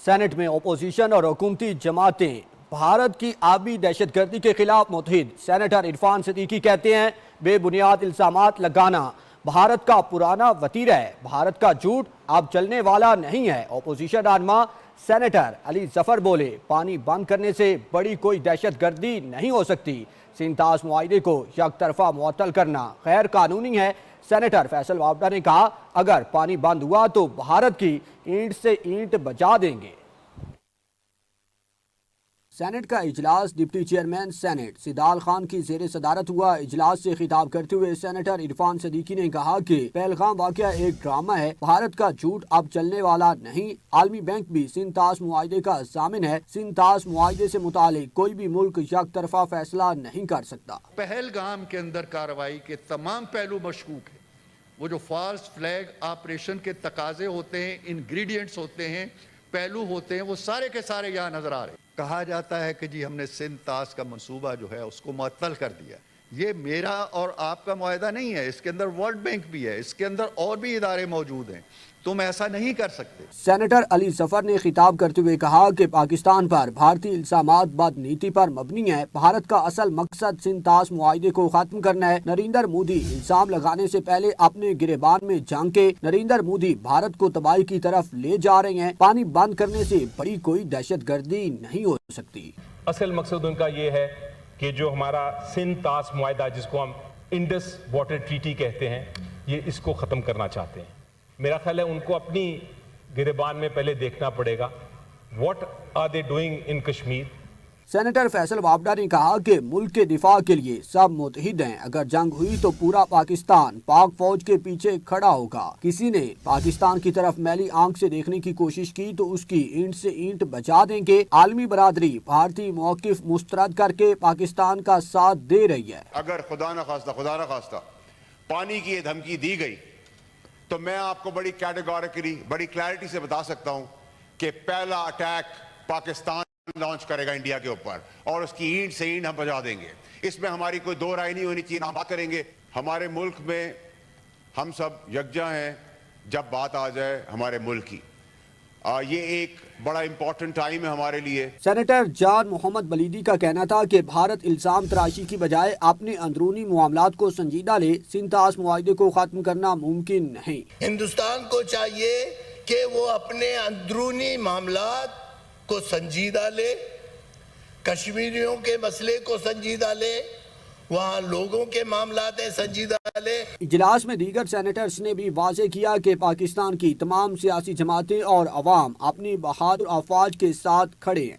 Saint میں opposition اور حکومتی جماعتیں بھارت کی آبی دہشت گردی کے خلاف متحد۔ سینیٹر عرفان صدیقی کہتے ہیں بے بنیاد الزامات لگانا بھارت کا پرانا وتیرہ ہے، بھارت کا جھوٹ اب چلنے والا نہیں ہے۔ اپوزیشن رہنما سینیٹر علی ظفر بولے پانی بند کرنے سے بڑی کوئی دہشت گردی نہیں ہو سکتی، سنتاس معاہدے کو یک طرفہ معطل کرنا غیر قانونی ہے۔ سینیٹر فیصل وابڈا نے کہا اگر پانی بند ہوا تو بھارت کی اینٹ سے اینٹ بجا دیں گے۔ سینٹ کا اجلاس deputy chairman senate Saidal Khan کی زیر صدارت ہوا۔ اجلاس سے خطاب کرتے ہوئے سینیٹر عرفان صدیقی نے کہا کہ پہلگام واقعہ ایک ڈرامہ ہے، بھارت کا جھوٹ اب چلنے والا نہیں۔ عالمی بینک بھی سنتاس معاہدے کا ضامن ہے، سنتاس معاہدے سے متعلق کوئی بھی ملک یک طرفہ فیصلہ نہیں کر سکتا۔ پہلگام کے اندر کارروائی کے تمام پہلو مشکوک ہیں، وہ جو فالس فلیگ آپریشن کے تقاضے ہوتے ہیں، انگریڈینٹس ہوتے ہیں، پہلو ہوتے ہیں، وہ سارے کے سارے یہاں نظر آ رہے ہیں۔ کہا جاتا ہے کہ جی ہم نے سنتاس کا منصوبہ جو ہے اس کو معطل کر دیا۔ یہ میرا اور آپ کا معاہدہ نہیں ہے، اس کے اندر ورلڈ بینک بھی ہے، اس کے اندر اور بھی ادارے موجود ہیں، تم ایسا نہیں کر سکتے۔ سینیٹر علی ظفر نے خطاب کرتے ہوئے کہا کہ پاکستان پر بھارتی الزامات بد نیتی پر مبنی ہیں، بھارت کا اصل مقصد سنتاس معاہدے کو ختم کرنا ہے۔ نریندر مودی الزام لگانے سے پہلے اپنے گریبان میں جھانکے، نریندر مودی بھارت کو تباہی کی طرف لے جا رہے ہیں، پانی بند کرنے سے بڑی کوئی دہشت گردی نہیں ہو سکتی۔ اصل مقصد ان کا یہ ہے کہ جو ہمارا سنتاس معاہدہ جس کو ہم انڈس واٹر ٹریٹی کہتے ہیں، یہ اس کو ختم کرنا چاہتے ہیں۔ میرا خیال ہے ان کو اپنی گریبان میں پہلے دیکھنا پڑے گا what are they doing in Kashmir. Senator Faisal Vawda نے کہا کہ ملک کے دفاع کے لیے سب متحد ہیں، اگر جنگ ہوئی تو پورا پاکستان پاک فوج کے پیچھے کھڑا ہوگا۔ کسی نے پاکستان کی طرف میلی آنکھ سے دیکھنے کی کوشش کی تو اس کی اینٹ سے اینٹ بجا دیں گے۔ عالمی برادری بھارتی موقف مسترد کر کے پاکستان کا ساتھ دے رہی ہے۔ اگر خدا نخواستہ پانی کی یہ دھمکی دی گئی تو میں آپ کو بڑی کیٹیگوریکلی بڑی کلیئرٹی سے بتا سکتا ہوں کہ پہلا اٹیک پاکستان لانچ کرے گا انڈیا کے اوپر، اور اس کی اینٹ سے اینٹ ہم بجا دیں گے۔ اس میں ہماری کوئی دو رائے نہیں ہونی چاہیے، ہم بات کریں گے۔ ہمارے ملک میں ہم سب یکجا ہیں جب بات آ جائے ہمارے ملک کی۔ یہ ایک بڑا امپورٹنٹ ٹائم ہے ہمارے لیے۔ سینیٹر جان محمد بلیدی کا کہنا تھا کہ بھارت الزام تراشی کی بجائے اپنے اندرونی معاملات کو سنجیدہ لے، سنتاس معاہدے کو ختم کرنا ممکن نہیں۔ ہندوستان کو چاہیے کہ وہ اپنے اندرونی معاملات کو سنجیدہ لے، کشمیریوں کے مسئلے کو سنجیدہ لے، وہاں لوگوں کے معاملات سنجیدہ لے۔ اجلاس میں دیگر سینیٹرز نے بھی واضح کیا کہ پاکستان کی تمام سیاسی جماعتیں اور عوام اپنی بہادر افواج کے ساتھ کھڑے ہیں۔